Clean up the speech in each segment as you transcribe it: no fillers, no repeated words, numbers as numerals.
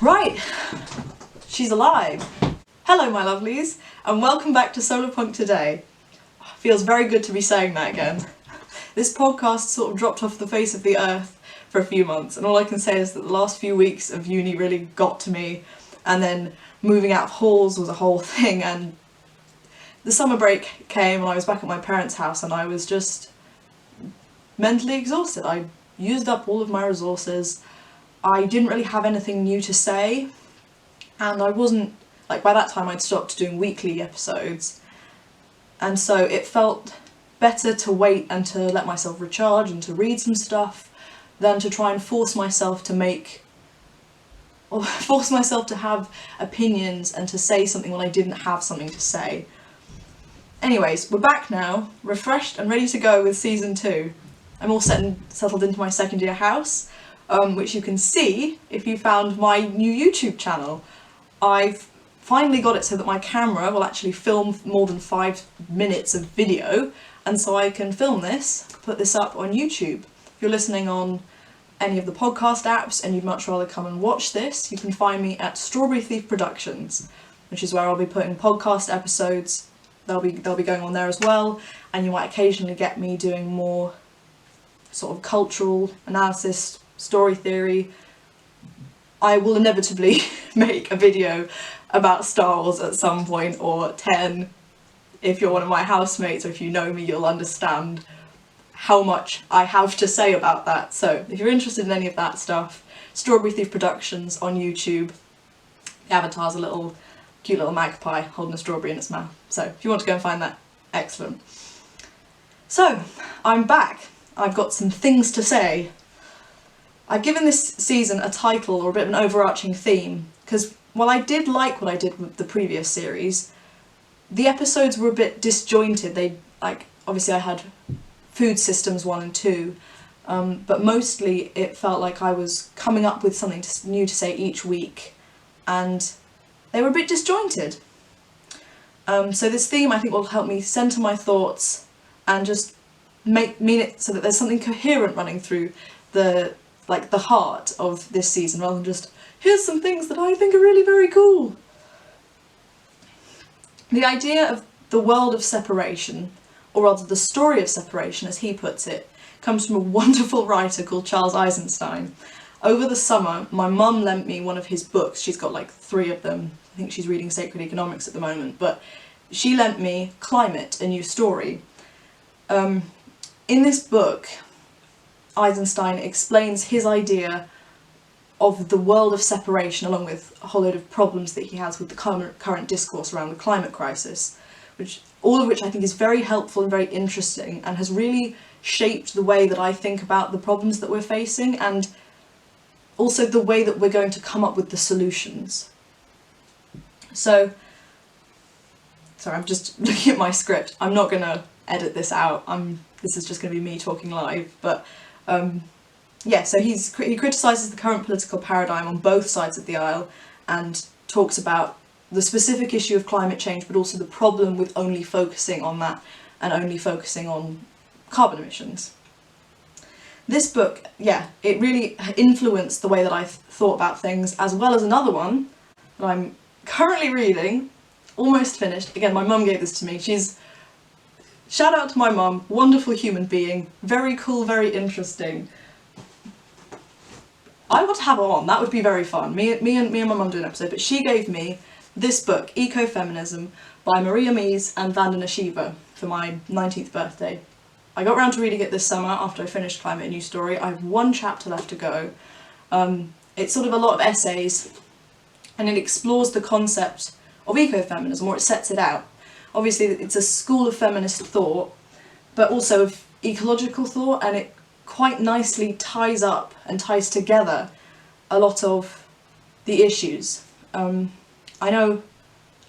Right, she's alive. Hello my lovelies, and welcome back to SolarPunk Today. Feels very good to be saying that again. This podcast sort of dropped off the face of the earth for a few months, and all I can say is that the last few weeks of uni really got to me, and then moving out of halls was a whole thing, and the summer break came and I was back at my parents' house and I was just mentally exhausted. I used up all of my resources. I didn't really have anything new to say, and I wasn't, like, by that time I'd stopped doing weekly episodes, and so it felt better to wait and to let myself recharge and to read some stuff than to try and force myself to have opinions and to say something when I didn't have something to say. Anyways, we're back now, refreshed and ready to go with season 2. I'm all settled into my second year house, which you can see if you found my new YouTube channel. I've finally got it so that my camera will actually film more than 5 minutes of video, and so I can film this, put this up on YouTube. If you're listening on any of the podcast apps and you'd much rather come and watch this, you can find me at Strawberry Thief Productions, which is where I'll be putting podcast episodes. They'll be going on there as well, and you might occasionally get me doing more sort of cultural analysis, story theory. I will inevitably make a video about Star Wars at some point, or 10. If you're one of my housemates or if you know me, you'll understand how much I have to say about that. So if you're interested in any of that stuff, Strawberry Thief Productions on YouTube. The avatar's a cute little magpie holding a strawberry in its mouth. So if you want to go and find that, excellent. So I'm back. I've got some things to say. I've given this season a title or a bit of an overarching theme, because while I did like what I did with the previous series, the episodes were a bit disjointed. Obviously I had food systems 1 and 2, but mostly it felt like I was coming up with something new to say each week, and they were a bit disjointed. So this theme I think will help me centre my thoughts and just mean it so that there's something coherent running through the heart of this season, rather than just, here's some things that I think are really very cool. The idea of the world of separation, or rather the story of separation as he puts it, comes from a wonderful writer called Charles Eisenstein. Over the summer, my mum lent me one of his books. She's got like 3 of them. I think she's reading Sacred Economics at the moment, but she lent me Climate, A New Story. In this book, Eisenstein explains his idea of the world of separation, along with a whole load of problems that he has with the current discourse around the climate crisis, all of which I think is very helpful and very interesting, and has really shaped the way that I think about the problems that we're facing, and also the way that we're going to come up with the solutions. So, sorry, I'm just looking at my script. I'm not going to edit this out. This is just going to be me talking live, but yeah, so he criticises the current political paradigm on both sides of the aisle and talks about the specific issue of climate change, but also the problem with only focusing on that and only focusing on carbon emissions. This book, yeah, it really influenced the way that I thought about things, as well as another one that I'm currently reading, almost finished. Again, my mum gave this to me. Shout out to my mum, wonderful human being, very cool, very interesting. I want to have her on, that would be very fun. Me and my mum do an episode, but she gave me this book, Ecofeminism, by Maria Mies and Vandana Shiva, for my 19th birthday. I got round to reading it this summer after I finished Climate, A New Story. I have 1 chapter left to go. It's sort of a lot of essays, and it explores the concept of ecofeminism, or it sets it out. Obviously it's a school of feminist thought, but also of ecological thought, and it quite nicely ties up and ties together a lot of the issues. I know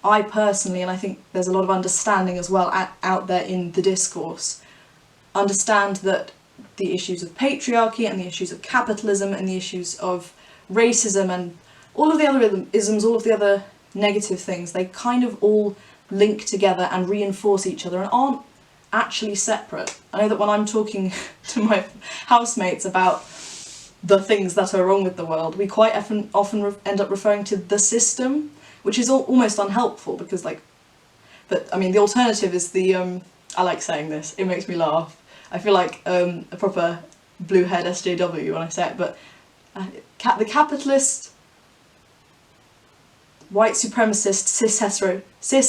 I personally, and I think there's a lot of understanding as well out there in the discourse, understand that the issues of patriarchy and the issues of capitalism and the issues of racism and all of the other isms, all of the other negative things, they kind of all link together and reinforce each other and aren't actually separate. I know that when I'm talking to my housemates about the things that are wrong with the world, we quite often end up referring to the system, which is almost unhelpful because but I mean the alternative is I like saying this, it makes me laugh. I feel like a proper blue-haired SJW when I say it, but the capitalist, white supremacist, cis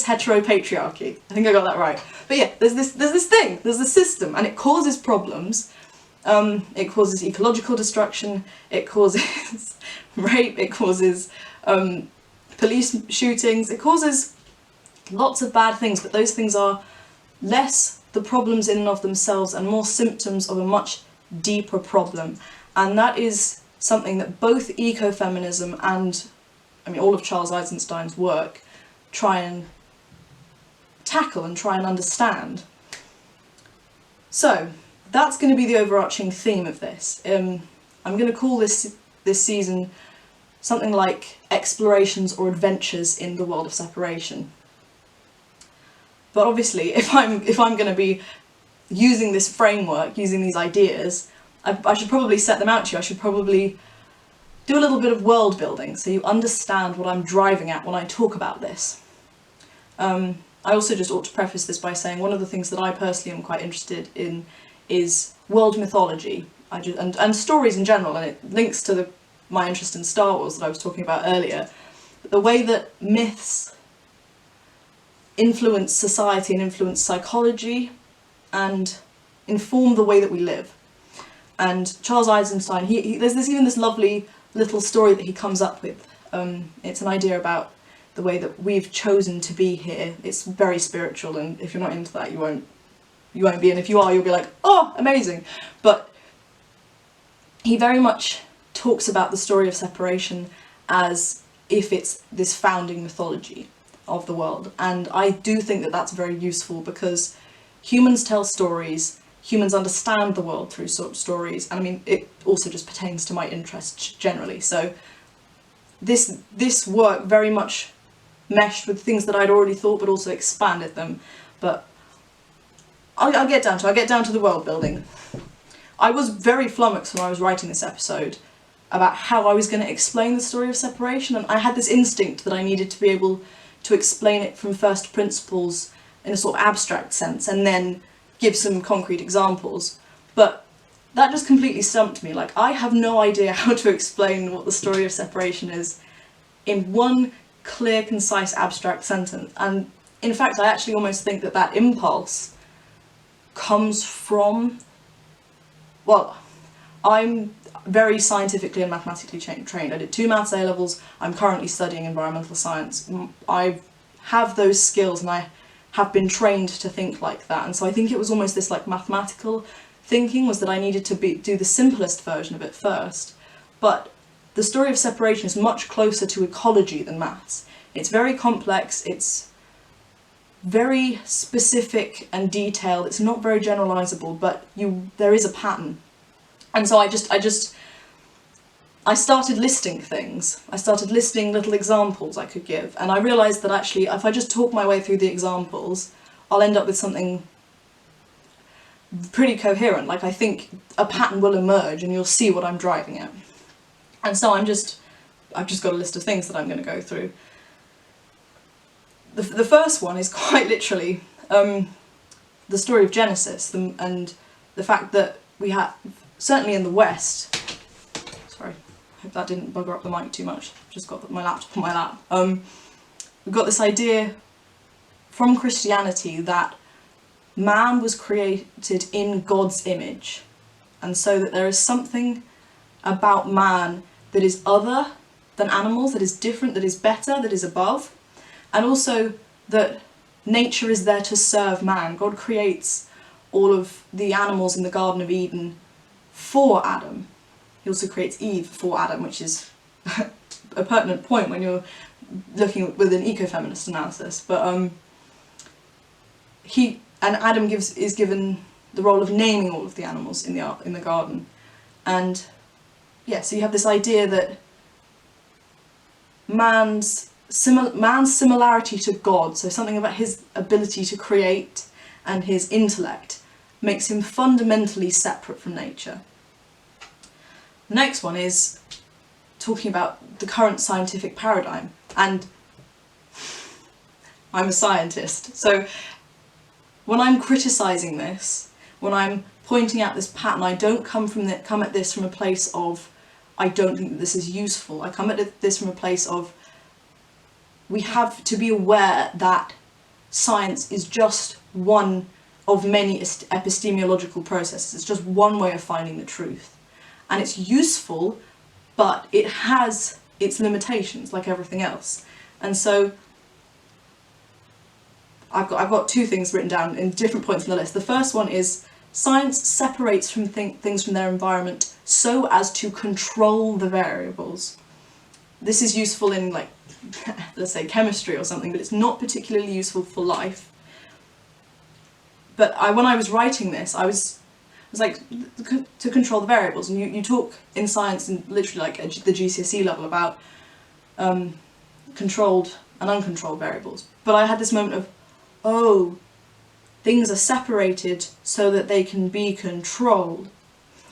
hetero patriarchy. I think I got that right. But yeah, there's this system, and it causes problems. It causes ecological destruction, it causes rape, it causes police shootings, it causes lots of bad things, but those things are less the problems in and of themselves and more symptoms of a much deeper problem. And that is something that both ecofeminism and, I mean, all of Charles Eisenstein's work try and tackle and try and understand. So, that's going to be the overarching theme of this. I'm going to call this season something like Explorations or Adventures in the World of Separation. But obviously, if I'm going to be using this framework, using these ideas, I should probably set them out to you. I should probably do a little bit of world building so you understand what I'm driving at when I talk about this. I also just ought to preface this by saying one of the things that I personally am quite interested in is world mythology and stories in general, and it links to my interest in Star Wars that I was talking about earlier. The way that myths influence society and influence psychology and inform the way that we live. And Charles Eisenstein, there's this lovely little story that he comes up with. It's an idea about the way that we've chosen to be here. It's very spiritual, and if you're not into that, you won't be, and if you are, you'll be like, oh, amazing. But he very much talks about the story of separation as if it's this founding mythology of the world, and I do think that that's very useful because humans tell stories, humans understand the world through stories, and I mean, it also just pertains to my interests generally. So this work very much meshed with things that I'd already thought, but also expanded them. But I'll get down to the world building. I was very flummoxed when I was writing this episode about how I was going to explain the story of separation, and I had this instinct that I needed to be able to explain it from first principles in a sort of abstract sense and then give some concrete examples. But that just completely stumped me. Like, I have no idea how to explain what the story of separation is in one clear, concise, abstract sentence. And in fact, I actually almost think that impulse comes from, well, I'm very scientifically and mathematically trained. I did 2 maths A-levels, I'm currently studying environmental science. I have those skills and I have been trained to think like that, and so I think it was almost this like mathematical thinking was that I needed to do the simplest version of it first. But the story of separation is much closer to ecology than maths. It's very complex, it's very specific and detailed, it's not very generalizable, but there is a pattern. And so I started listing things. I started listing little examples I could give, and I realised that actually if I just talk my way through the examples, I'll end up with something pretty coherent. Like, I think a pattern will emerge and you'll see what I'm driving at. And so I've just got a list of things that I'm going to go through. The first one is quite literally the story of Genesis and the fact that we have, certainly in the West, sorry, I hope that didn't bugger up the mic too much, just got my laptop on my lap. We've got this idea from Christianity that man was created in God's image, and so that there is something about man that is other than animals, that is different, that is better, that is above, and also that nature is there to serve man. God creates all of the animals in the Garden of Eden for Adam. He also creates Eve for Adam, which is a pertinent point when you're looking with an ecofeminist analysis. But Adam is given the role of naming all of the animals in the garden, and yeah, so you have this idea that man's similarity to God, so something about his ability to create and his intellect, makes him fundamentally separate from nature. The next one is talking about the current scientific paradigm, and I'm a scientist, so when I'm criticising this, when I'm pointing out this pattern, I don't come at this from a place of I don't think that this is useful. I come at this from a place of we have to be aware that science is just one of many epistemological processes. It's just one way of finding the truth. And it's useful, but it has its limitations, like everything else. And so I've got two things written down in different points in the list. The first one is science separates from things from their environment so as to control the variables. This is useful in, like, let's say chemistry or something, but it's not particularly useful for life. But when I was writing this, I was like, to control the variables. And you talk in science, and literally like at the GCSE level, about controlled and uncontrolled variables. But I had this moment of, oh, things are separated so that they can be controlled.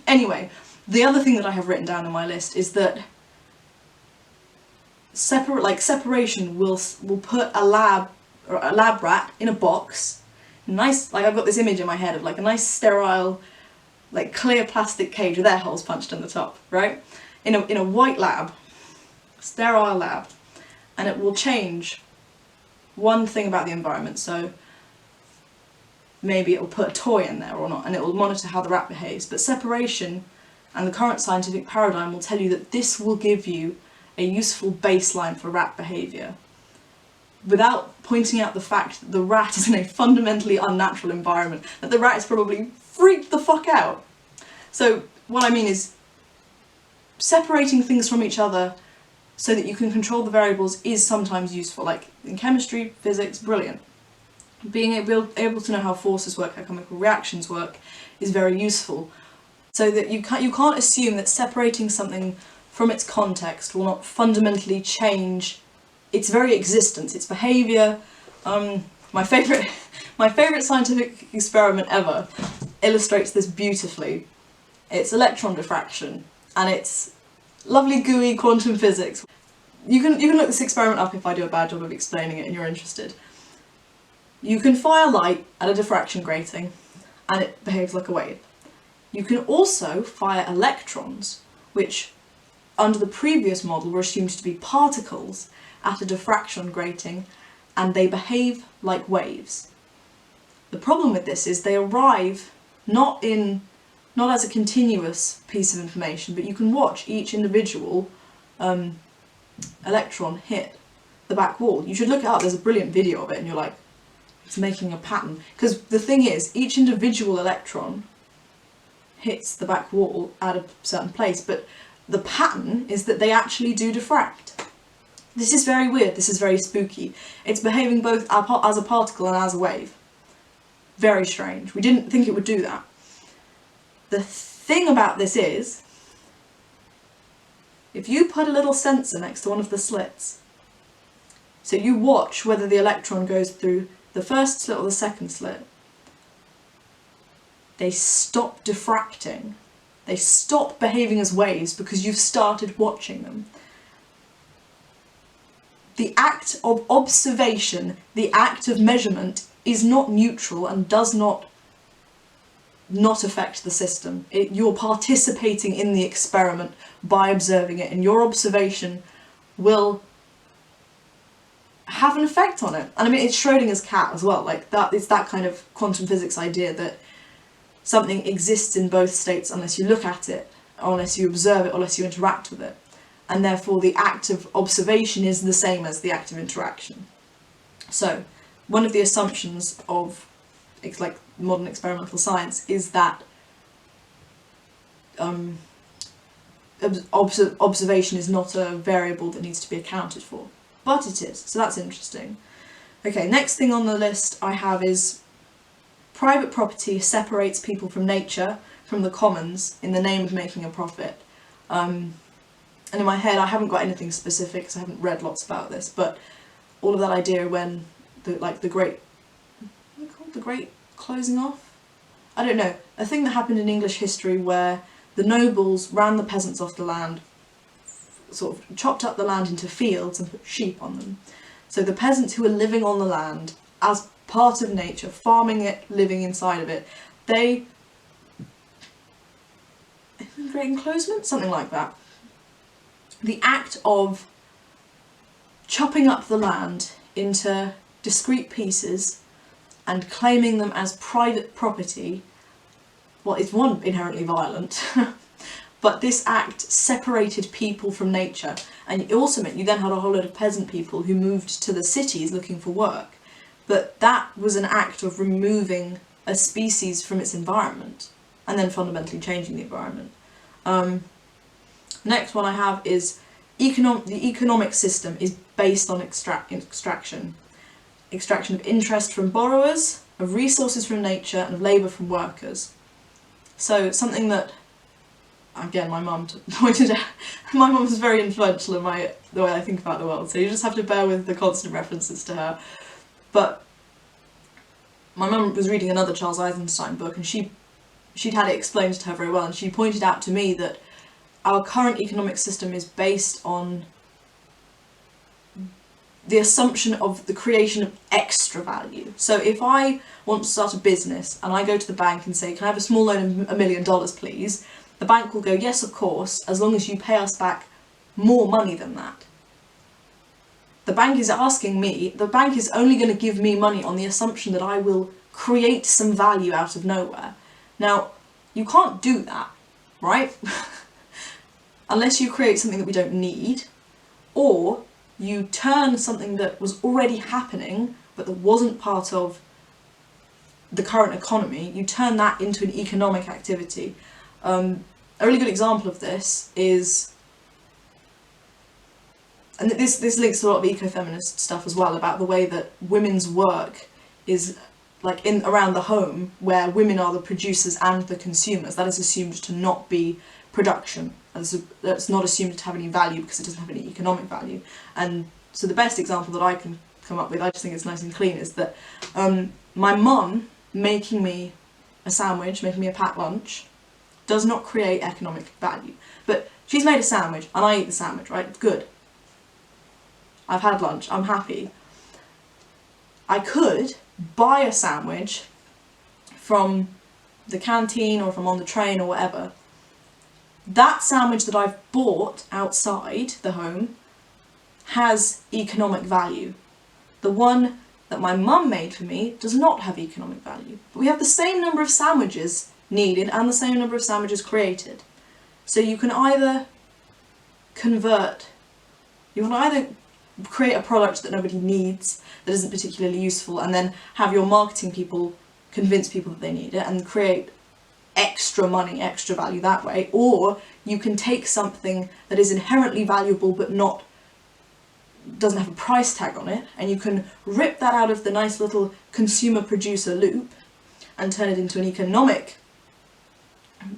Anyway, the other thing that I have written down on my list is that separation will put a lab rat in a box, nice, like I've got this image in my head of like a nice sterile, like clear plastic cage with air holes punched in the top, right? In a white lab, sterile lab, and it will change one thing about the environment. So maybe it will put a toy in there or not, and it will monitor how the rat behaves. But separation and the current scientific paradigm will tell you that this will give you a useful baseline for rat behaviour, without pointing out the fact that the rat is in a fundamentally unnatural environment, that the rat is probably freaked the fuck out. So what I mean is, separating things from each other so that you can control the variables is sometimes useful. Like in chemistry, physics, brilliant. Being able to know how forces work, how chemical reactions work, is very useful. So that you can't assume that separating something from its context will not fundamentally change its very existence, its behaviour. My favourite scientific experiment ever illustrates this beautifully. It's electron diffraction, and it's lovely gooey quantum physics. You can look this experiment up if I do a bad job of explaining it and you're interested. You can fire light at a diffraction grating and it behaves like a wave. You can also fire electrons, which under the previous model were assumed to be particles, at a diffraction grating, and they behave like waves. The problem with this is they arrive not as a continuous piece of information, but you can watch each individual electron hit the back wall. You should look it up, there's a brilliant video of it, and you're like, it's making a pattern. Because the thing is, each individual electron hits the back wall at a certain place, but the pattern is that they actually do diffract. This is very weird, this is very spooky. It's behaving both as a particle and as a wave. Very strange. We didn't think it would do that. The thing about this is, if you put a little sensor next to one of the slits, so you watch whether the electron goes through the first slit or the second slit, they stop diffracting. They stop behaving as waves because you've started watching them. The act of observation, the act of measurement, is not neutral and does not affect the system. You're participating in the experiment by observing it, and your observation will have an effect on it. And I mean, it's Schrodinger's cat as well, like that. It's that kind of quantum physics idea that something exists in both states unless you look at it, or unless you observe it, or unless you interact with it. And therefore the act of observation is the same as the act of interaction. So, one of the assumptions of like modern experimental science is that observation is not a variable that needs to be accounted for. But it is, so that's interesting. Okay, next thing on the list I have is private property separates people from nature, from the commons, in the name of making a profit. And in my head I haven't got anything specific because I haven't read lots about this, but all of that idea when the great closing off? I don't know, a thing that happened in English history where the nobles ran the peasants off the land, sort of chopped up the land into fields and put sheep on them. So the peasants who were living on the land as part of nature, farming it, living inside of it, they... Great enclosement? Something like that. The act of chopping up the land into discrete pieces and claiming them as private property, well, it's one, inherently violent, but this act separated people from nature, and it also meant you then had a whole load of peasant people who moved to the cities looking for work. But that was an act of removing a species from its environment and then fundamentally changing the environment. Next one I have is the economic system is based on extraction. Extraction of interest from borrowers, of resources from nature, and of labour from workers. So something that, again, my mum pointed out, my mum was very influential in the way I think about the world, so you just have to bear with the constant references to her. But my mum was reading another Charles Eisenstein book, and she'd had it explained to her very well, and she pointed out to me that our current economic system is based on the assumption of the creation of extra value. So if I want to start a business and I go to the bank and say, can I have a small loan of $1 million please? The bank will go, yes of course, as long as you pay us back more money than that. The bank is asking me, the bank is only going to give me money on the assumption that I will create some value out of nowhere. Now, you can't do that, right? Unless you create something that we don't need, or you turn something that was already happening but that wasn't part of the current economy, you turn that into an economic activity. A really good example of this is, and this links to a lot of ecofeminist stuff as well, about the way that women's work is like around the home, where women are the producers and the consumers. That is assumed to not be production. That's not assumed to have any value because it doesn't have any economic value. And so the best example that I can come up with, I just think it's nice and clean, is that my mum making me a sandwich, making me a packed lunch, does not create economic value. But she's made a sandwich and I eat the sandwich, right? Good. I've had lunch, I'm happy. I could buy a sandwich from the canteen or if I'm on the train or whatever. That sandwich that I've bought outside the home has economic value. The one that my mum made for me does not have economic value. But we have the same number of sandwiches needed and the same number of sandwiches created. So you can either create a product that nobody needs, that isn't particularly useful, and then have your marketing people convince people that they need it and create extra money, extra value that way. Or you can take something that is inherently valuable but doesn't have a price tag on it, and you can rip that out of the nice little consumer producer loop and turn it into an economic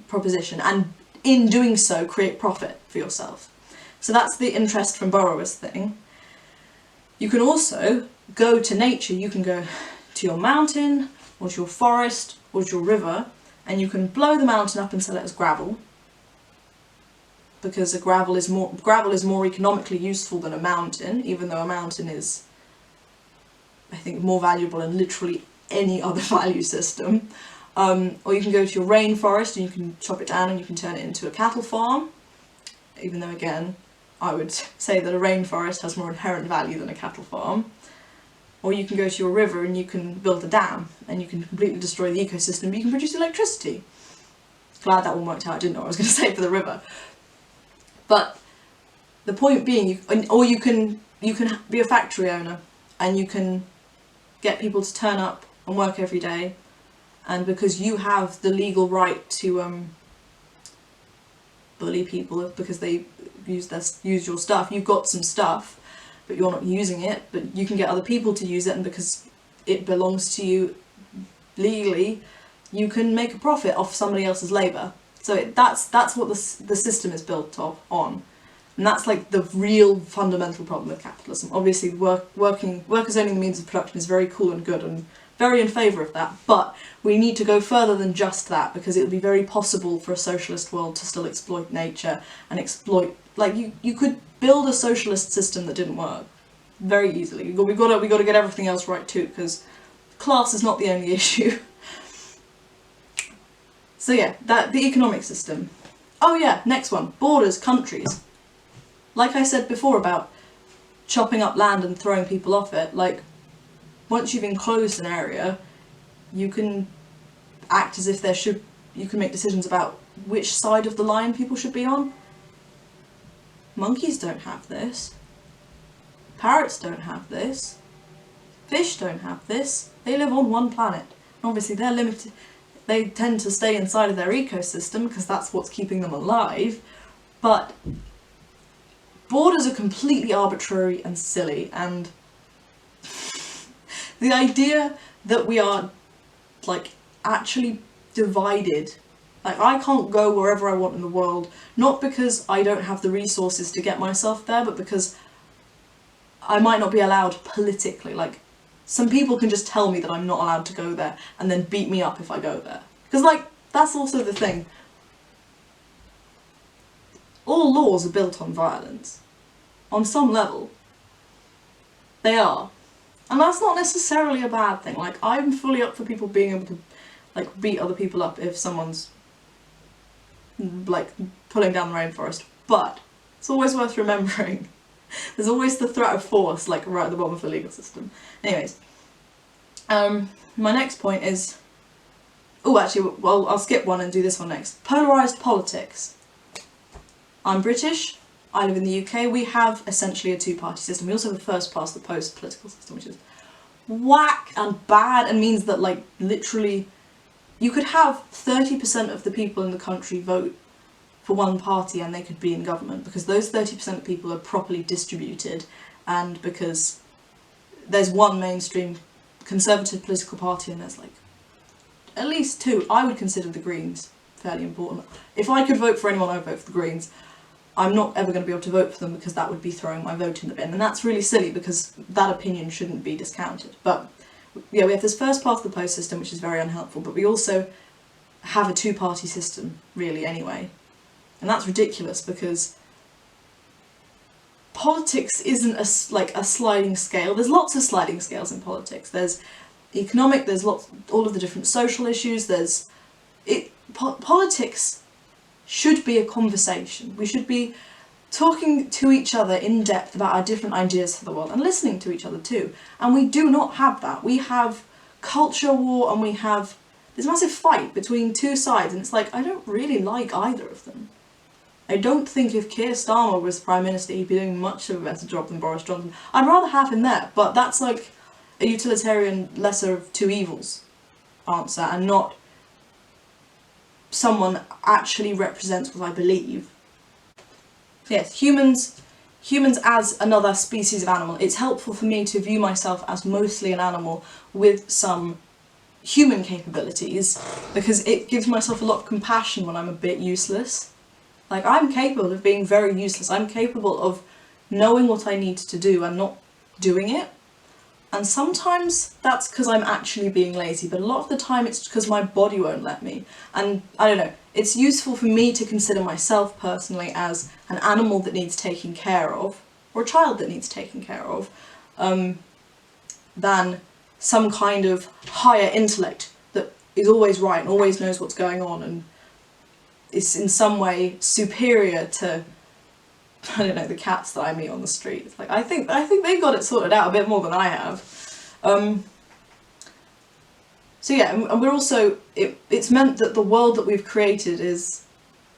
proposition, and in doing so create profit for yourself. So that's the interest from borrowers thing. You can also go to nature. You can go to your mountain or to your forest or to your river, and you can blow the mountain up and sell it as gravel, because gravel is more economically useful than a mountain, even though a mountain is, I think, more valuable in literally any other value system. Or you can go to your rainforest and you can chop it down and you can turn it into a cattle farm, even though again I would say that a rainforest has more inherent value than a cattle farm. Or you can go to your river and you can build a dam and you can completely destroy the ecosystem, but you can produce electricity. Glad that one worked out. I didn't know what I was going to say for the river. But the point being, you can be a factory owner and you can get people to turn up and work every day, and because you have the legal right to bully people because they use your stuff, you've got some stuff, but you're not using it, but you can get other people to use it, and because it belongs to you legally, you can make a profit off somebody else's labour. So that's what the system is built on, and that's like the real fundamental problem with capitalism. Obviously, workers owning the means of production is very cool and good, and very in favour of that, but we need to go further than just that, because it would be very possible for a socialist world to still exploit nature and exploit, like, you could build a socialist system that didn't work very easily. We've got to get everything else right too, because class is not the only issue. So yeah, the economic system. Oh yeah, next one, borders, countries. Like I said before about chopping up land and throwing people off it, like, once you've enclosed an area, you can act as if you can make decisions about which side of the line people should be on. Monkeys don't have this. Parrots don't have this. Fish don't have this. They live on one planet. Obviously they're limited. They tend to stay inside of their ecosystem because that's what's keeping them alive. But borders are completely arbitrary and silly, and the idea that we are, like, actually divided, like, I can't go wherever I want in the world, not because I don't have the resources to get myself there, but because I might not be allowed politically. Like, some people can just tell me that I'm not allowed to go there and then beat me up if I go there. Because, like, that's also the thing. All laws are built on violence. On some level. They are. And that's not necessarily a bad thing. Like, I'm fully up for people being able to, like, beat other people up if someone's, like, pulling down the rainforest. But it's always worth remembering. There's always the threat of force, like, right at the bottom of the legal system. Anyways. My next point is... Oh, actually, well, I'll skip one and do this one next. Polarised politics. I'm British. I live in the UK. We have essentially a two-party system. We also have a first-past-the-post political system, which is whack and bad, and means that, like, literally, you could have 30% of the people in the country vote for one party and they could be in government, because those 30% of people are properly distributed, and because there's one mainstream conservative political party and there's, like, at least two. I would consider the Greens fairly important. If I could vote for anyone, I'd vote for the Greens. I'm not ever going to be able to vote for them because that would be throwing my vote in the bin, and that's really silly because that opinion shouldn't be discounted. But yeah, we have this first past the post system, which is very unhelpful, but we also have a two-party system, really, anyway. And that's ridiculous because politics isn't a sliding scale. There's lots of sliding scales in politics. There's economic, there's all of the different social issues, politics should be a conversation. We should be talking to each other in depth about our different ideas for the world and listening to each other too. And we do not have that. We have culture war and we have this massive fight between two sides, and it's like, I don't really like either of them. I don't think if Keir Starmer was Prime Minister he'd be doing much of a better job than Boris Johnson. I'd rather have him there, but that's like a utilitarian lesser of two evils answer, and not someone actually represents what I believe. Yes, humans as another species of animal. It's helpful for me to view myself as mostly an animal with some human capabilities, because it gives myself a lot of compassion when I'm a bit useless. Like, I'm capable of being very useless. I'm capable of knowing what I need to do and not doing it. And sometimes that's because I'm actually being lazy, but a lot of the time it's because my body won't let me. And I don't know, it's useful for me to consider myself personally as an animal that needs taking care of, or a child that needs taking care of, than some kind of higher intellect that is always right and always knows what's going on and is in some way superior to, I don't know, the cats that I meet on the street. It's like, I think they've got it sorted out a bit more than I have. So yeah, and we're also, it's meant that the world that we've created is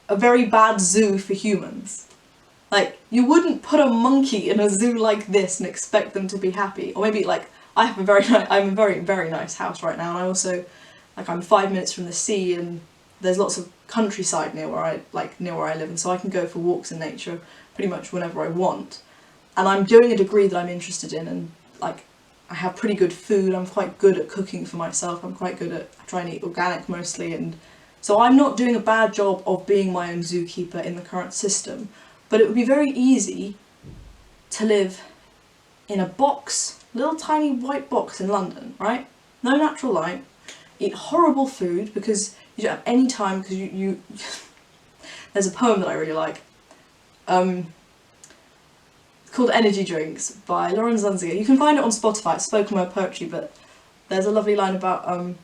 a very bad zoo for humans. Like, you wouldn't put a monkey in a zoo like this and expect them to be happy. Or maybe, like, I'm in a very, very nice house right now, and I also, like, I'm 5 minutes from the sea, and there's lots of countryside near where I live, and so I can go for walks in nature pretty much whenever I want. And I'm doing a degree that I'm interested in, and, like, I have pretty good food. I'm quite good at cooking for myself. I'm quite good at trying to eat organic mostly, and so I'm not doing a bad job of being my own zookeeper in the current system. But it would be very easy to live in a box, little tiny white box in London, right? no natural light, eat horrible food because you don't have any time, because you there's a poem that I really like, called Energy Drinks by Lauren Zunziger. You can find it on Spotify, it's spoken word poetry, but there's a lovely line about, and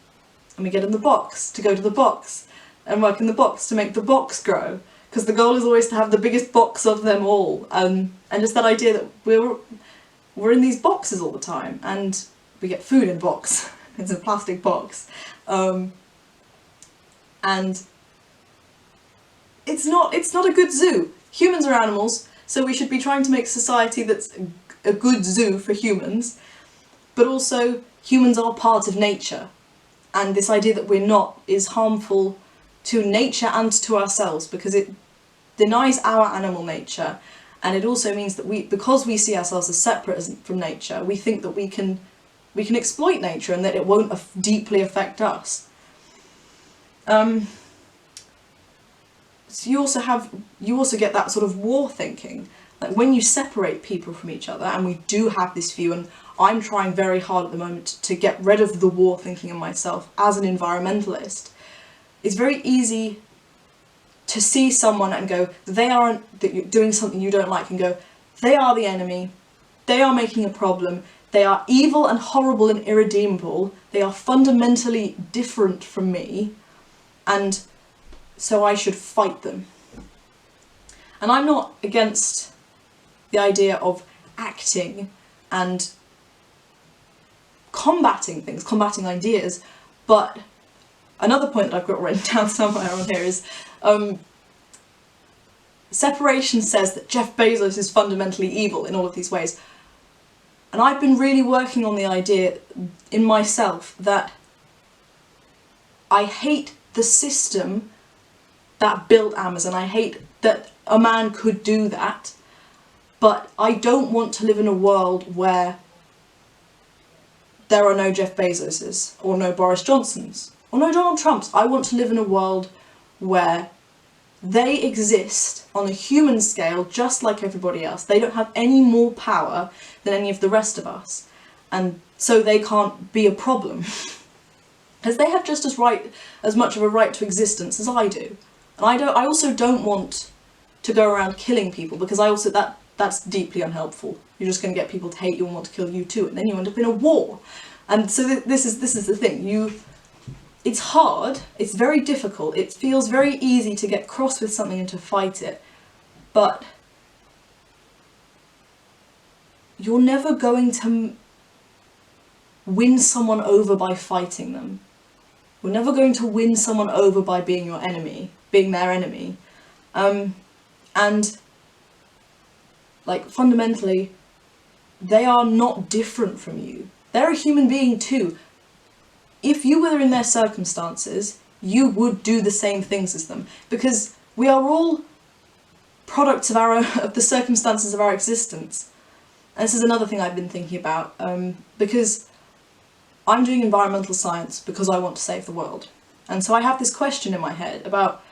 we get in the box to go to the box, and work in the box to make the box grow, because the goal is always to have the biggest box of them all, and just that idea that we're in these boxes all the time, and we get food in a box, it's a plastic box, and it's not a good zoo. Humans are animals, so we should be trying to make a society that's a good zoo for humans, but also humans are part of nature, and this idea that we're not is harmful to nature and to ourselves, because it denies our animal nature, and it also means that because we see ourselves as separate from nature, we think that we can exploit nature and that it won't deeply affect us. So you also get that sort of war thinking, like when you separate people from each other, and we do have this view, and I'm trying very hard at the moment to get rid of the war thinking in myself as an environmentalist. It's very easy to see someone and go, that you're doing something you don't like, and go, they are the enemy, they are making a problem, they are evil and horrible and irredeemable, they are fundamentally different from me, and so I should fight them. And I'm not against the idea of acting and combating things, combating ideas, but another point that I've got written down somewhere on here is separation says that Jeff Bezos is fundamentally evil in all of these ways. And I've been really working on the idea in myself that I hate the system that built Amazon. I hate that a man could do that, but I don't want to live in a world where there are no Jeff Bezoses, or no Boris Johnsons, or no Donald Trumps. I want to live in a world where they exist on a human scale just like everybody else. They don't have any more power than any of the rest of us, and so they can't be a problem. Because they have just as much of a right to existence as I do. And I also don't want to go around killing people, because that's deeply unhelpful. You're just going to get people to hate you and want to kill you too, and then you end up in a war. And so this is the thing. It's hard, it's very difficult, it feels very easy to get cross with something and to fight it, but you're never going to win someone over by fighting them. You're never going to win someone over by being their enemy. And like fundamentally, they are not different from you. They're a human being too. If you were in their circumstances, you would do the same things as them, because we are all products of the circumstances of our existence. And this is another thing I've been thinking about, because I'm doing environmental science because I want to save the world. And so I have this question in my head about,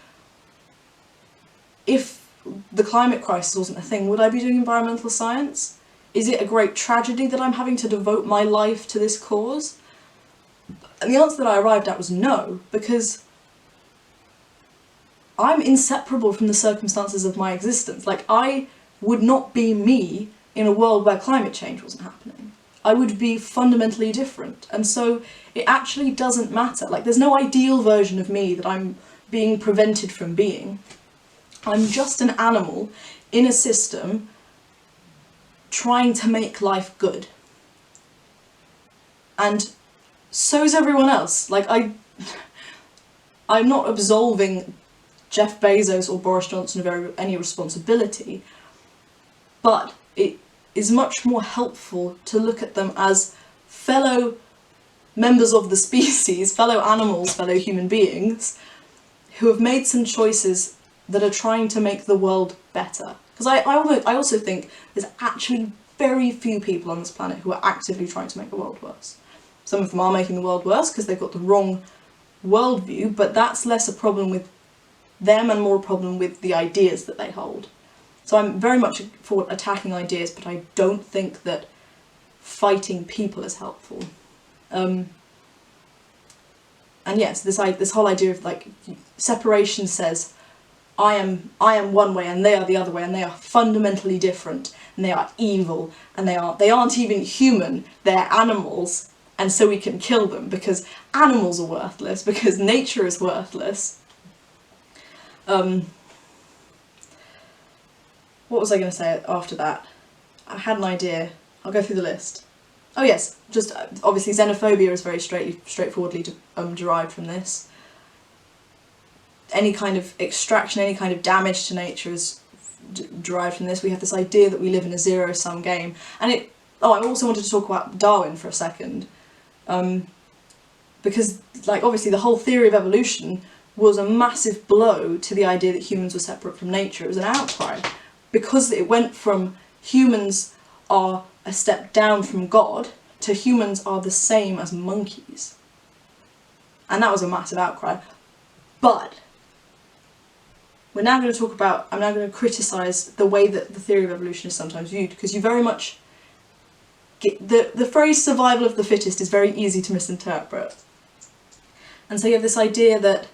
if the climate crisis wasn't a thing, would I be doing environmental science? Is it a great tragedy that I'm having to devote my life to this cause? And the answer that I arrived at was no, because I'm inseparable from the circumstances of my existence. Like, I would not be me in a world where climate change wasn't happening. I would be fundamentally different. And so it actually doesn't matter. Like, there's no ideal version of me that I'm being prevented from being. I'm just an animal in a system trying to make life good. And so's everyone else. Like, I'm not absolving Jeff Bezos or Boris Johnson of any responsibility, but it is much more helpful to look at them as fellow members of the species, fellow animals, fellow human beings, who have made some choices that are trying to make the world better. Because I also think there's actually very few people on this planet who are actively trying to make the world worse. Some of them are making the world worse because they've got the wrong worldview, but that's less a problem with them and more a problem with the ideas that they hold. So I'm very much for attacking ideas, but I don't think that fighting people is helpful. And yes, this whole idea of like separation says I am one way and they are the other way, and they are fundamentally different, and they are evil, and they aren't even human, they're animals, and so we can kill them because animals are worthless, because nature is worthless. What was I going to say after that? I had an idea. I'll go through the list. Oh yes, just obviously xenophobia is very straightforwardly derived from this. Any kind of extraction, any kind of damage to nature is derived from this. We have this idea that we live in a zero-sum game. And I also wanted to talk about Darwin for a second. Because, like, obviously the whole theory of evolution was a massive blow to the idea that humans were separate from nature. It was an outcry. Because it went from humans are a step down from God to humans are the same as monkeys. And that was a massive outcry. But I'm now going to criticise the way that the theory of evolution is sometimes viewed, because you very much get the phrase survival of the fittest is very easy to misinterpret. And so you have this idea that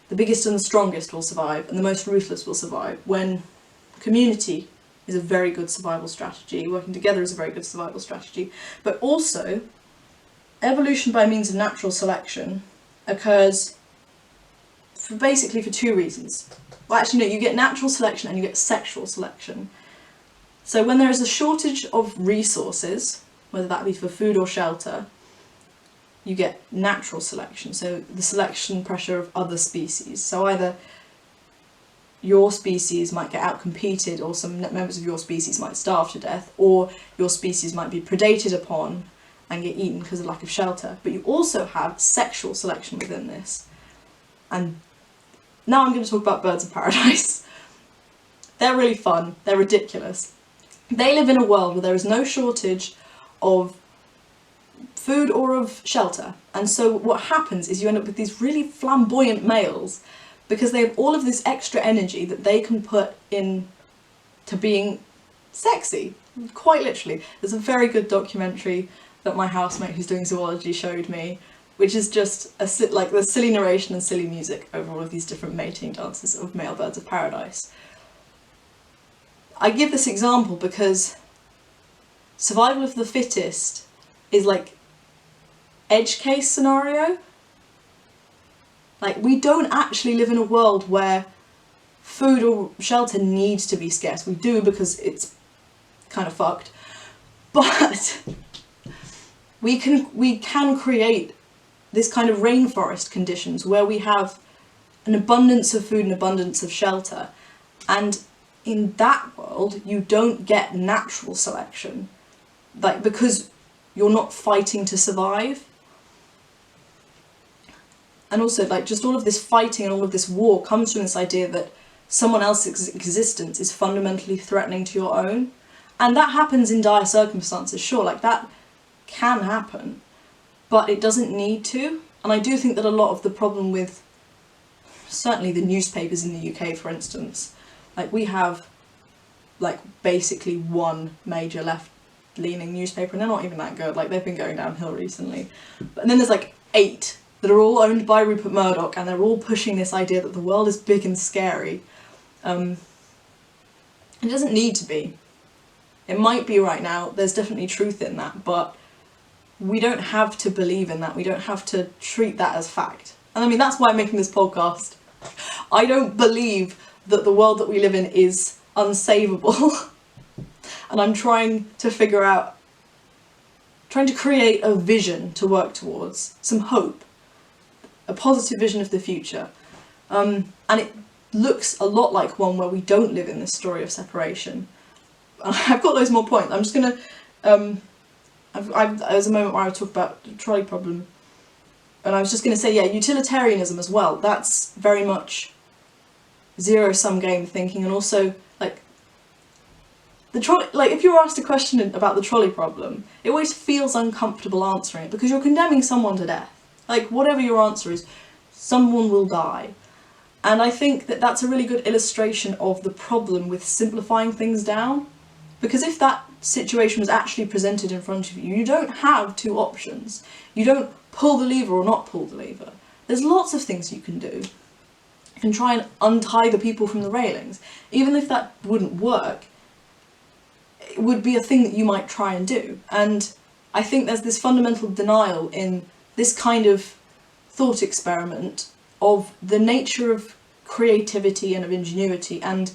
the biggest and the strongest will survive and the most ruthless will survive, when community is a very good survival strategy, working together is a very good survival strategy, but also evolution by means of natural selection occurs basically for two reasons. Well, actually no, you get natural selection and you get sexual selection. So when there is a shortage of resources, whether that be for food or shelter, you get natural selection, so the selection pressure of other species. So either your species might get outcompeted, or some members of your species might starve to death, or your species might be predated upon and get eaten because of lack of shelter. But you also have sexual selection within this. And now I'm going to talk about birds of paradise. They're really fun, they're ridiculous. They live in a world where there is no shortage of food or of shelter. And so what happens is you end up with these really flamboyant males, because they have all of this extra energy that they can put in to being sexy, quite literally. There's a very good documentary that my housemate who's doing zoology showed me, which is just like the silly narration and silly music over all of these different mating dances of male birds of paradise. I give this example because survival of the fittest is like edge case scenario. Like, we don't actually live in a world where food or shelter needs to be scarce. We do because it's kind of fucked. But we can create this kind of rainforest conditions where we have an abundance of food and abundance of shelter. And in that world, you don't get natural selection, like, because you're not fighting to survive. And also, like, just all of this fighting and all of this war comes from this idea that someone else's existence is fundamentally threatening to your own. And that happens in dire circumstances, sure, like, that can happen, but it doesn't need to. And I do think that a lot of the problem with, certainly the newspapers in the UK, for instance, like, we have, like, basically one major left-leaning newspaper, and they're not even that good, like, they've been going downhill recently. And then there's, like, 8 that are all owned by Rupert Murdoch, and they're all pushing this idea that the world is big and scary. It doesn't need to be. It might be right now, there's definitely truth in that, but we don't have to believe in that, we don't have to treat that as fact. And I mean, that's why I'm making this podcast. I don't believe that the world that we live in is unsavable. And I'm trying to create a vision to work towards, some hope, a positive vision of the future. And it looks a lot like one where we don't live in this story of separation. I've got loads more points. I'm just going to... there's a moment where I talk about the trolley problem, and I was just going to say, yeah, utilitarianism as well. That's very much zero-sum game thinking, and also, like, the trolley, like, if you're asked a question about the trolley problem, it always feels uncomfortable answering it, because you're condemning someone to death. Like, whatever your answer is, someone will die. And I think that that's a really good illustration of the problem with simplifying things down. Because if that situation was actually presented in front of you, you don't have two options. You don't pull the lever or not pull the lever. there's lots of things you can do. You can try and untie the people from the railings. Even if that wouldn't work, it would be a thing that you might try and do. And I think there's this fundamental denial in this kind of thought experiment of the nature of creativity and of ingenuity and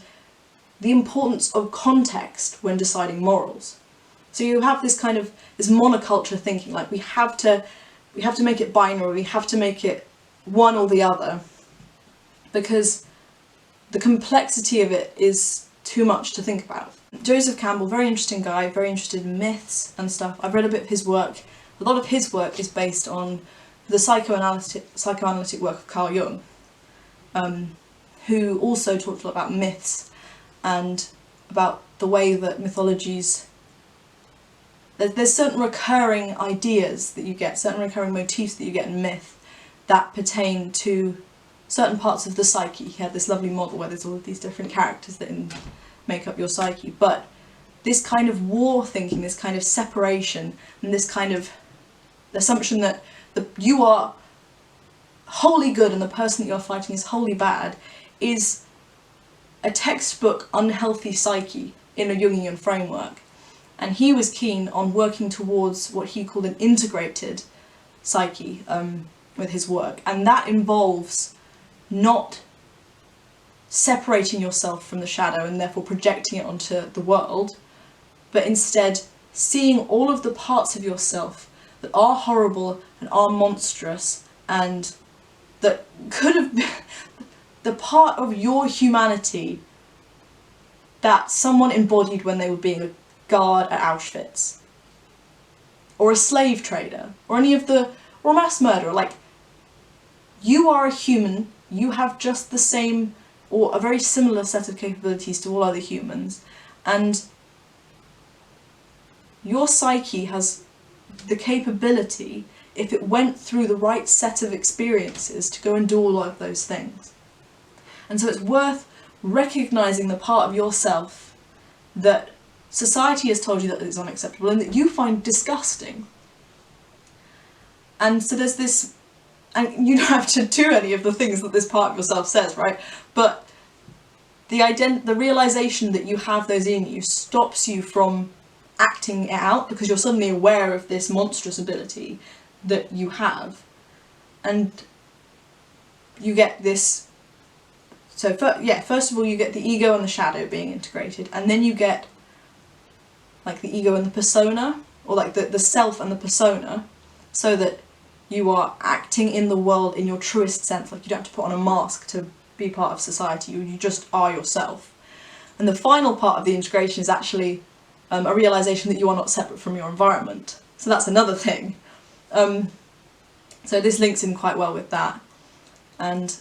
the importance of context when deciding morals. So you have this kind of this monoculture thinking, like we have to make it binary, we have to make it one or the other, because the complexity of it is too much to think about. Joseph Campbell, very interesting guy, very interested in myths and stuff. I've read a bit of his work. A lot of his work is based on the psychoanalytic work of Carl Jung, who also talked a lot about myths and about the way that mythologies... There's certain recurring ideas that you get, certain recurring motifs that you get in myth that pertain to certain parts of the psyche. He had this lovely model where there's all of these different characters that make up your psyche. But this kind of war thinking, this kind of separation, and this kind of assumption that you are wholly good and the person that you're fighting is wholly bad, is a textbook unhealthy psyche in a Jungian framework. And he was keen on working towards what he called an integrated psyche with his work. And that involves not separating yourself from the shadow and therefore projecting it onto the world, but instead seeing all of the parts of yourself that are horrible and are monstrous and that could have been the part of your humanity that someone embodied when they were being a guard at Auschwitz, or a slave trader, or or a mass murderer. Like, you are a human, you have just the same or a very similar set of capabilities to all other humans, and your psyche has the capability, if it went through the right set of experiences, to go and do all of those things. And so it's worth recognising the part of yourself that society has told you that is unacceptable and that you find disgusting. And so there's this, and you don't have to do any of the things that this part of yourself says, right? But the realisation that you have those in you stops you from acting it out, because you're suddenly aware of this monstrous ability that you have. And you get this... So, first of all, you get the ego and the shadow being integrated, and then you get like the ego and the persona, or like the self and the persona, so that you are acting in the world in your truest sense. Like, you don't have to put on a mask to be part of society, you just are yourself. And the final part of the integration is actually a realisation that you are not separate from your environment. So that's another thing. So this links in quite well with that. And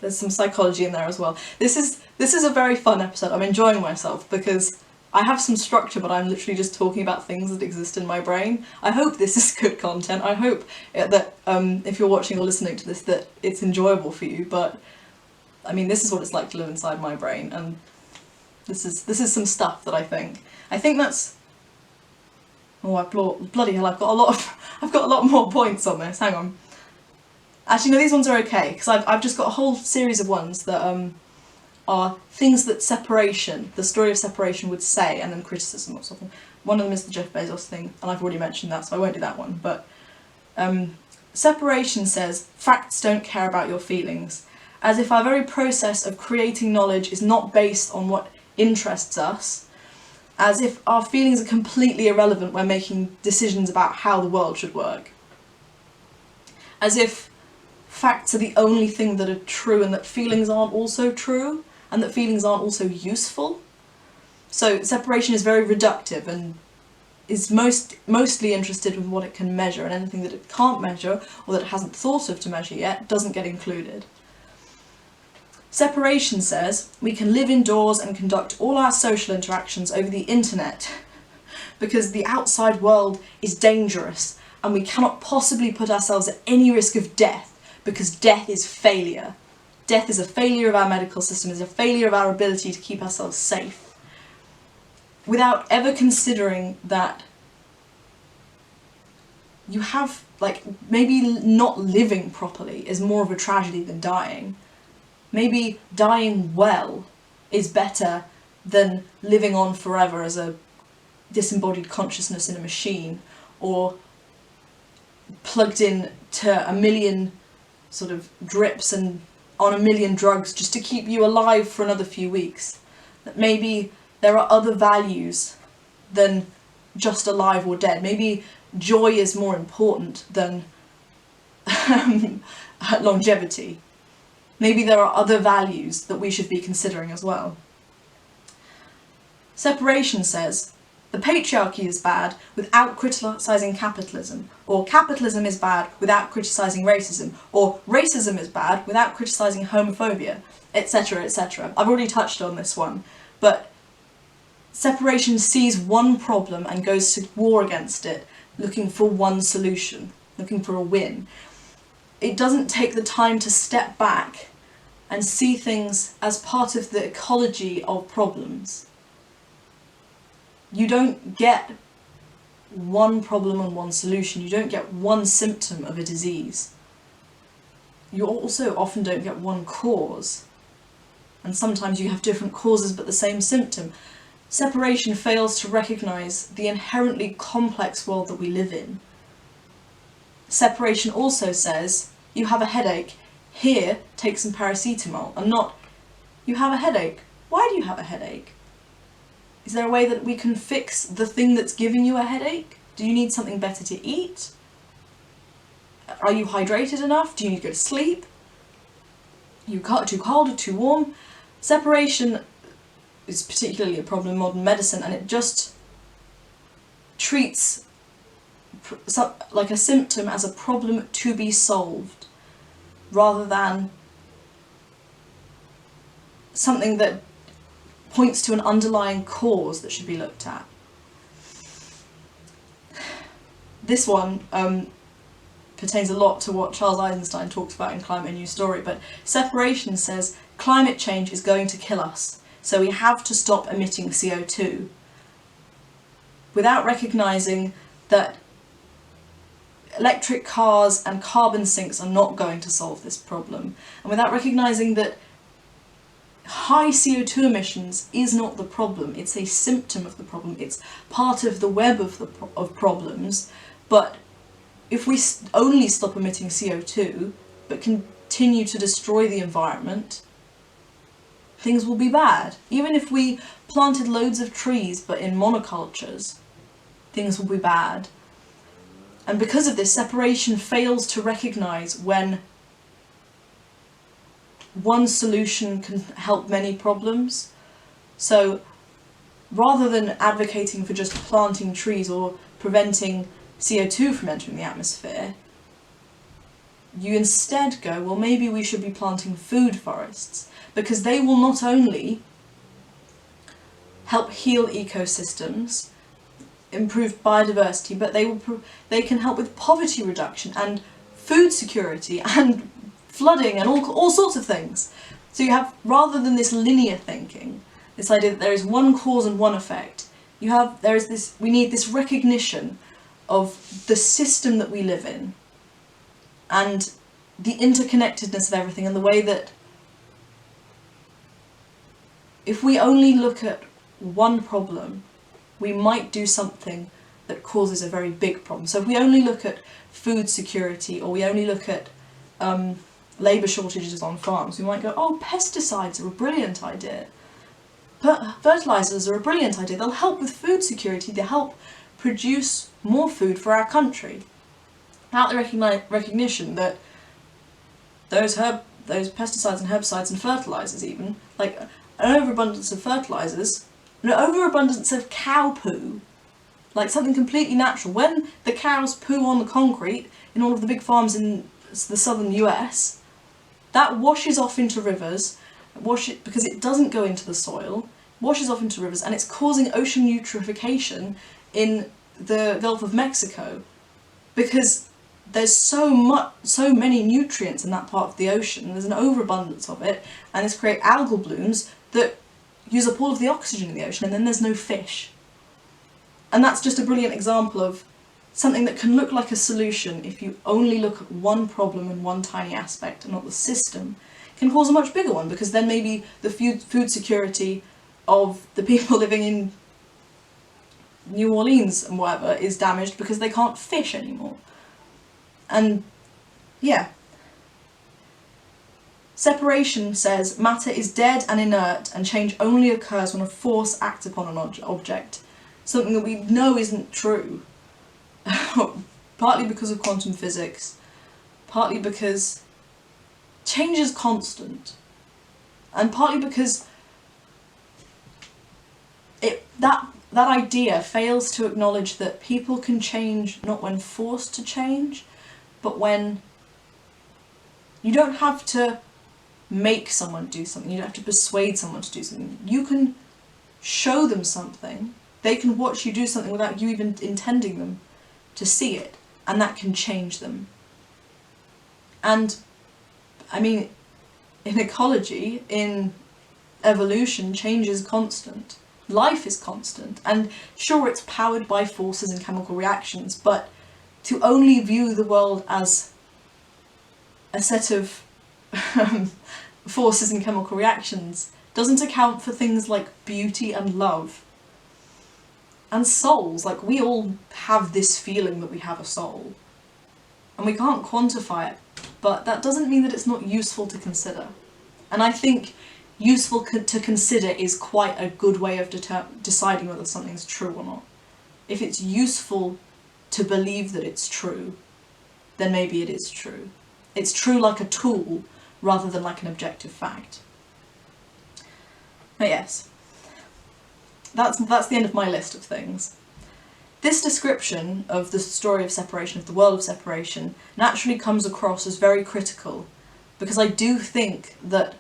there's some psychology in there as well. This is a very fun episode. I'm enjoying myself because I have some structure, but I'm literally just talking about things that exist in my brain. I hope this is good content. I hope that if you're watching or listening to this, that it's enjoyable for you. But I mean, this is what it's like to live inside my brain, and this is some stuff that I think that's... Oh, bloody hell! I've got a lot more points on this. Hang on. Actually, no, these ones are okay, because I've just got a whole series of ones that are things that the story of separation would say, and then criticism or something. One of them is the Jeff Bezos thing, and I've already mentioned that, so I won't do that one. But separation says, facts don't care about your feelings, as if our very process of creating knowledge is not based on what interests us, as if our feelings are completely irrelevant when making decisions about how the world should work, as if facts are the only thing that are true and that feelings aren't also true, and that feelings aren't also useful. So separation is very reductive and is mostly interested in what it can measure, and anything that it can't measure or that it hasn't thought of to measure yet doesn't get included. Separation says we can live indoors and conduct all our social interactions over the internet because the outside world is dangerous and we cannot possibly put ourselves at any risk of death, because death is failure. Death is a failure of our medical system, is a failure of our ability to keep ourselves safe, without ever considering that you have, like, maybe not living properly is more of a tragedy than dying. Maybe dying well is better than living on forever as a disembodied consciousness in a machine, or plugged in to a million sort of drips and on a million drugs just to keep you alive for another few weeks. That maybe there are other values than just alive or dead. Maybe joy is more important than longevity. Maybe there are other values that we should be considering as well. Separation says, the patriarchy is bad without criticising capitalism, or capitalism is bad without criticising racism, or racism is bad without criticising homophobia, etc., etc. I've already touched on this one, but separation sees one problem and goes to war against it, looking for one solution, looking for a win. It doesn't take the time to step back and see things as part of the ecology of problems. You don't get one problem and one solution. You don't get one symptom of a disease. You also often don't get one cause. And sometimes you have different causes but the same symptom. Separation fails to recognise the inherently complex world that we live in. Separation also says, you have a headache, here, take some paracetamol, and not, you have a headache, why do you have a headache? Is there a way that we can fix the thing that's giving you a headache? Do you need something better to eat? Are you hydrated enough? Do you need to go to sleep? Are you too cold or too warm? Separation is particularly a problem in modern medicine, and it just treats like a symptom as a problem to be solved, rather than something that points to an underlying cause that should be looked at. This one pertains a lot to what Charles Eisenstein talks about in Climate A New Story, but separation says climate change is going to kill us, so we have to stop emitting CO2, without recognising that electric cars and carbon sinks are not going to solve this problem, and without recognising that high CO2 emissions is not the problem, it's a symptom of the problem, it's part of the web of problems, but if we only stop emitting CO2 but continue to destroy the environment, things will be bad. Even if we planted loads of trees but in monocultures, things will be bad. And because of this, separation fails to recognise when one solution can help many problems. So rather than advocating for just planting trees or preventing CO2 from entering the atmosphere, you instead go, well, maybe we should be planting food forests, because they will not only help heal ecosystems, improve biodiversity, but they can help with poverty reduction and food security and flooding and all sorts of things. So you have, rather than this linear thinking, this idea that there is one cause and one effect, we need this recognition of the system that we live in and the interconnectedness of everything, and the way that if we only look at one problem, we might do something that causes a very big problem. So if we only look at food security, or we only look at labour shortages on farms, we might go, oh, pesticides are a brilliant idea. Fertilisers are a brilliant idea. They'll help with food security. They'll help produce more food for our country. Without the recognition that those pesticides and herbicides and fertilisers, even, like an overabundance of fertilisers, an overabundance of cow poo, like something completely natural. When the cows poo on the concrete in all of the big farms in the southern US, that washes off into rivers, because it doesn't go into the soil, washes off into rivers, and it's causing ocean eutrophication in the Gulf of Mexico, because there's so many nutrients in that part of the ocean, there's an overabundance of it, and this creates algal blooms that use up all of the oxygen in the ocean, and then there's no fish. And that's just a brilliant example of something that can look like a solution if you only look at one problem and one tiny aspect and not the system, can cause a much bigger one, because then maybe the food security of the people living in New Orleans and whatever is damaged because they can't fish anymore. And yeah. Separation says matter is dead and inert, and change only occurs when a force acts upon an object. Something that we know isn't true. Partly because of quantum physics, partly because change is constant, and partly because that idea fails to acknowledge that people can change not when forced to change, but when you don't have to make someone do something, you don't have to persuade someone to do something. You can show them something, they can watch you do something without you even intending them to see it, and that can change them. And I mean, in ecology, in evolution, change is constant. Life is constant, and sure, it's powered by forces and chemical reactions, but to only view the world as a set of forces and chemical reactions doesn't account for things like beauty and love. And souls, like, we all have this feeling that we have a soul. And we can't quantify it, but that doesn't mean that it's not useful to consider. And I think useful to consider is quite a good way of deciding whether something's true or not. If it's useful to believe that it's true, then maybe it is true. It's true like a tool, rather than like an objective fact. But yes. That's the end of my list of things. This description of the story of separation, of the world of separation, naturally comes across as very critical, because I do think that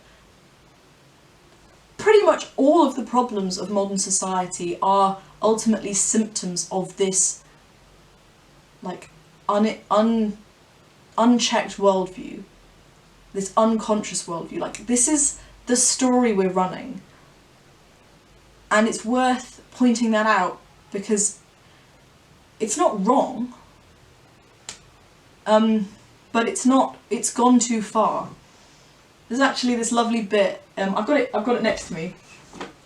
pretty much all of the problems of modern society are ultimately symptoms of this, like, unchecked worldview, this unconscious worldview. Like, this is the story we're running. And it's worth pointing that out, because it's not wrong, but it's gone too far. There's actually this lovely bit, I've got it next to me,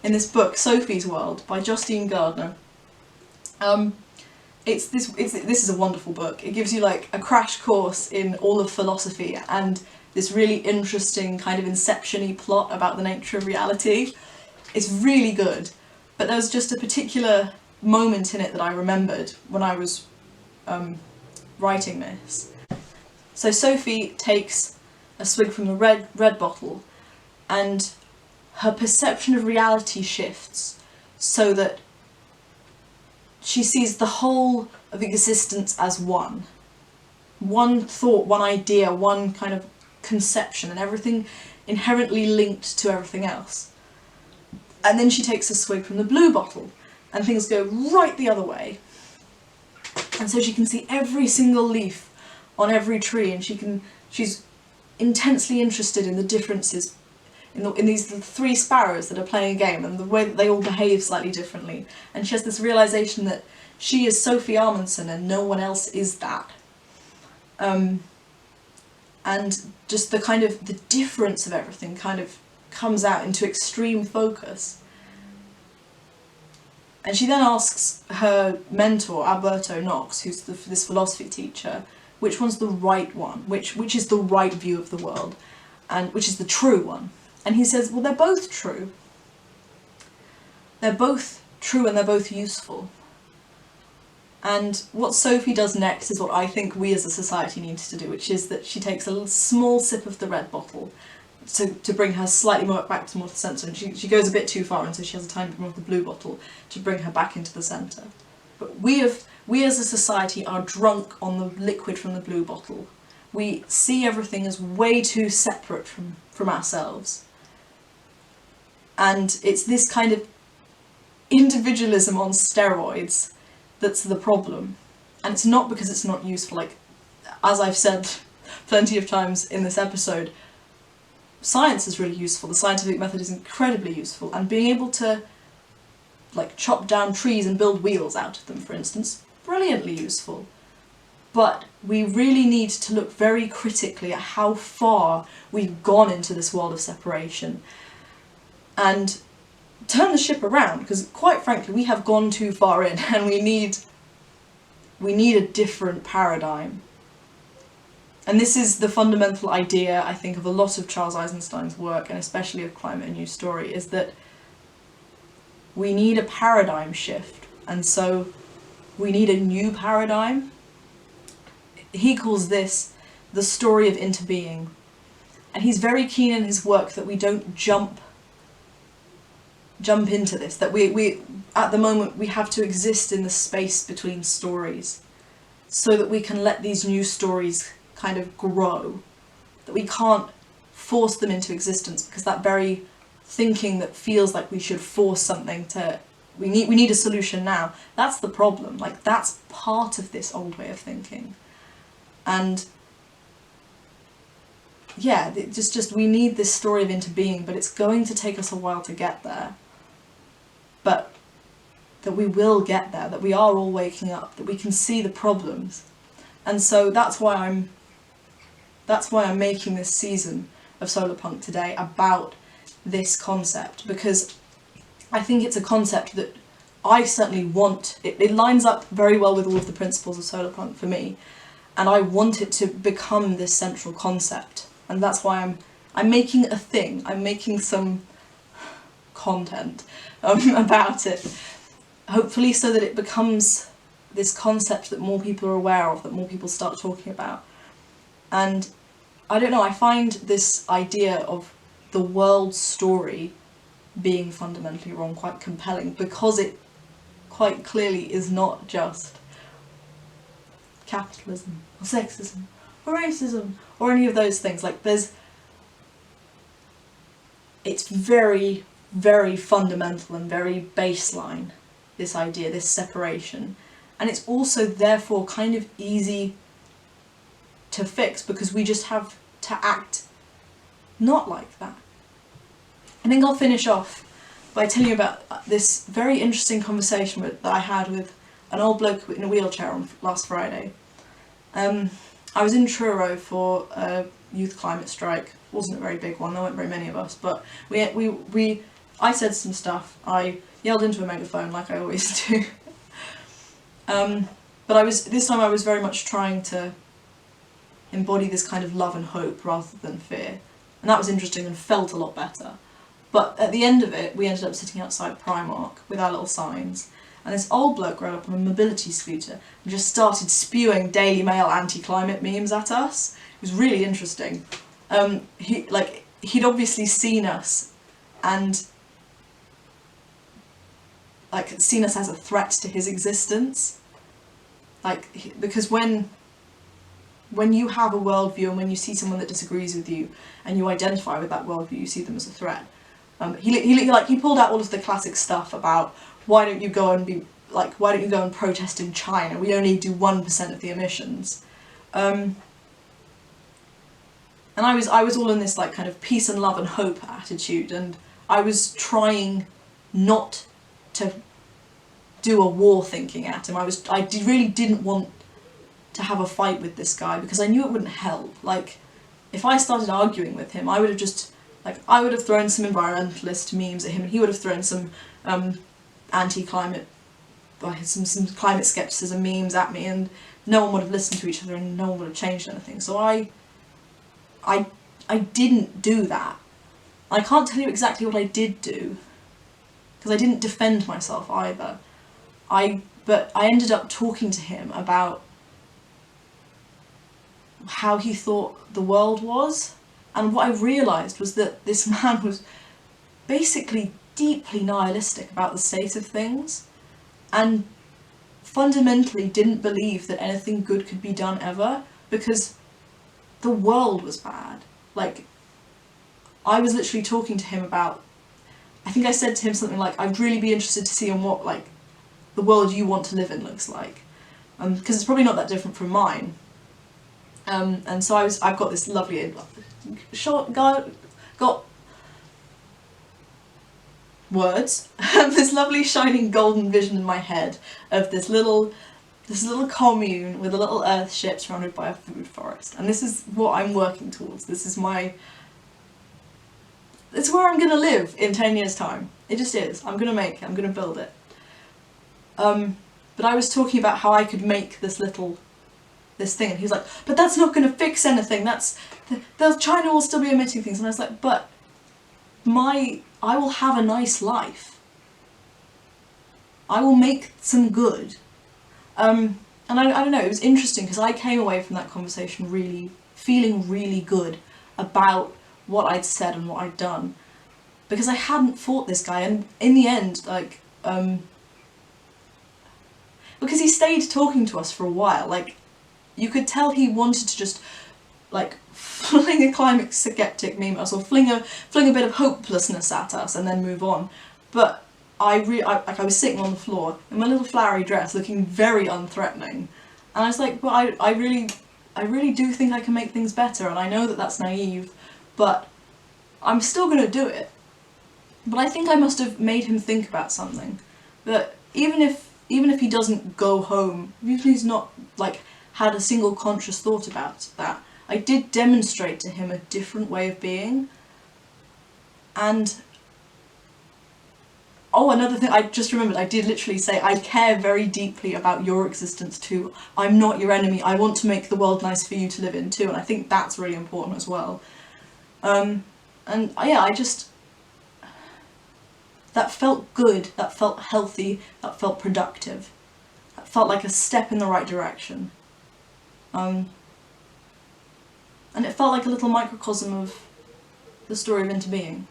in this book, Sophie's World, by Justine Gardner. This is a wonderful book. It gives you like a crash course in all of philosophy and this really interesting kind of inception-y plot about the nature of reality. It's really good, but there was just a particular moment in it that I remembered when I was writing this. So Sophie takes a swig from the red bottle, and her perception of reality shifts so that she sees the whole of existence as one thought, one idea, one kind of conception, and everything inherently linked to everything else. And then she takes a swig from the blue bottle, and things go right the other way. And so she can see every single leaf on every tree, and she's intensely interested in the differences in these three sparrows that are playing a game, and the way that they all behave slightly differently. And she has this realization that she is Sophie Amundsen and no one else is that. And just the kind of the difference of everything kind of comes out into extreme focus. And she then asks her mentor, Alberto Knox, who's this philosophy teacher, which one's the right one, which is the right view of the world, and which is the true one. And he says, well, they're both true. They're both true and they're both useful. And what Sophie does next is what I think we as a society need to do, which is that she takes a little small sip of the red bottle to bring her slightly more back to more the centre, and she goes a bit too far, and so she has a tiny bit more of the blue bottle to bring her back into the centre. But we as a society are drunk on the liquid from the blue bottle. We see everything as way too separate from ourselves. And it's this kind of individualism on steroids that's the problem. And it's not because it's not useful. Like, as I've said plenty of times in this episode, science is really useful. The scientific method is incredibly useful. And being able to, like, chop down trees and build wheels out of them, for instance, brilliantly useful. but we really need to look very critically at how far we've gone into this world of separation and turn the ship around, because quite frankly we have gone too far in, and we need a different paradigm. And this is the fundamental idea, I think, of a lot of Charles Eisenstein's work, and especially of Climate: A New Story, is that we need a paradigm shift, and so we need a new paradigm. He calls this the story of interbeing, and he's very keen in his work that we don't jump into this, that we at the moment we have to exist in the space between stories so that we can let these new stories kind of grow, that we can't force them into existence, because that very thinking that feels like we should force something to, we need a solution now, that's the problem. Like, that's part of this old way of thinking. And yeah, just we need this story of interbeing, but it's going to take us a while to get there. But that we will get there, that we are all waking up, that we can see the problems. And so that's why I'm making this season of SolarPunk Today about this concept, because I think it's a concept that I certainly want. It lines up very well with all of the principles of SolarPunk for me, and I want it to become this central concept. And that's why I'm making a thing. I'm making some content about it, hopefully so that it becomes this concept that more people are aware of, that more people start talking about. And I don't know, I find this idea of the world story being fundamentally wrong quite compelling, because it quite clearly is not just capitalism or sexism or racism or any of those things. Like, it's very, very fundamental and very baseline, this idea, this separation. And it's also therefore kind of easy to fix, because we just have to act not like that. I think I'll finish off by telling you about this very interesting conversation that I had with an old bloke in a wheelchair on last Friday. I was in Truro for a youth climate strike. It wasn't a very big one, there weren't very many of us, but I said some stuff. I yelled into a megaphone like I always do. But this time I was very much trying to embody this kind of love and hope rather than fear. And that was interesting and felt a lot better. But at the end of it, we ended up sitting outside Primark with our little signs, and this old bloke rode up on a mobility scooter and just started spewing Daily Mail anti-climate memes at us. It was really interesting. He'd obviously seen us and seen us as a threat to his existence. Because when you have a worldview and when you see someone that disagrees with you and you identify with that worldview, you see them as a threat. He pulled out all of the classic stuff about why don't you go and protest in China? We only do 1% of the emissions. And I was all in this kind of peace and love and hope attitude, and I was trying not to do a war thinking at him. I really didn't want to have a fight with this guy, because I knew it wouldn't help. If I started arguing with him, I would have thrown some environmentalist memes at him, and he would have thrown some anti-climate, some climate skepticism memes at me, and no one would have listened to each other and no one would have changed anything. So I didn't do that. I can't tell you exactly what I did do, because I didn't defend myself either. But I ended up talking to him about how he thought the world was, and what I realised was that this man was basically deeply nihilistic about the state of things, and fundamentally didn't believe that anything good could be done ever, because the world was bad. I was literally talking to him about, I think I said to him something like, I'd really be interested to see on what the world you want to live in looks like, because it's probably not that different from mine. And so I've got this lovely got words, this lovely shining golden vision in my head of this little this little commune with a little earth ship surrounded by a food forest. And this is what I'm working towards. This is it's where I'm gonna live in 10 years' time. It just is. I'm gonna make it. I'm gonna build it. But I was talking about how I could make this thing, and he was like, but that's not gonna fix anything. China will still be emitting things. And I was like, but I will have a nice life. I will make some good. And I don't know, it was interesting because I came away from that conversation feeling really good about what I'd said and what I'd done, because I hadn't fought this guy, and in the end, like, because he stayed talking to us for a while, like, you could tell he wanted to just, like, fling a climate skeptic meme at us, or fling a bit of hopelessness at us and then move on. But I was sitting on the floor in my little flowery dress, looking very unthreatening, and I was like, well, I really do think I can make things better, and I know that that's naive, but I'm still gonna do it. But I think I must have made him think about something, that even if he doesn't go home, even if he's not, like, had a single conscious thought about that, I did demonstrate to him a different way of being. And oh, another thing, I just remembered, I did literally say, I care very deeply about your existence too. I'm not your enemy. I want to make the world nice for you to live in too, and I think that's really important as well. And yeah, that felt good, that felt healthy, that felt productive. That felt like a step in the right direction. And it felt like a little microcosm of the story of interbeing.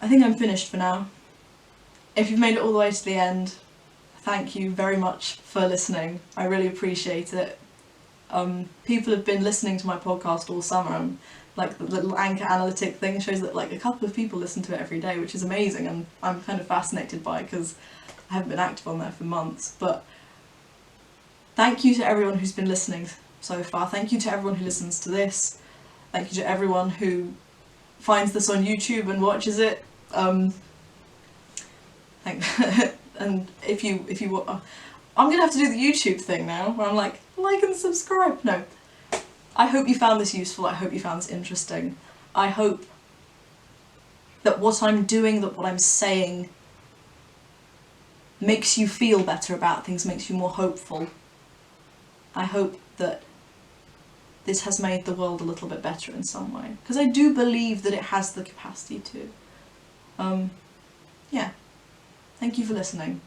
I think I'm finished for now. If you've made it all the way to the end, thank you very much for listening. I really appreciate it. People have been listening to my podcast all summer, and like the little Anchor analytic thing shows that like a couple of people listen to it every day, which is amazing, and I'm kind of fascinated by it because I haven't been active on there for months. But thank you to everyone who's been listening so far. Thank you to everyone who listens to this. Thank you to everyone who finds this on YouTube and watches it. And if you want, I'm gonna have to do the YouTube thing now, where I'm like and subscribe. No, I hope you found this useful. I hope you found this interesting. I hope that what I'm doing, that what I'm saying, makes you feel better about things, makes you more hopeful. I hope that this has made the world a little bit better in some way, because I do believe that it has the capacity to. Yeah. Thank you for listening.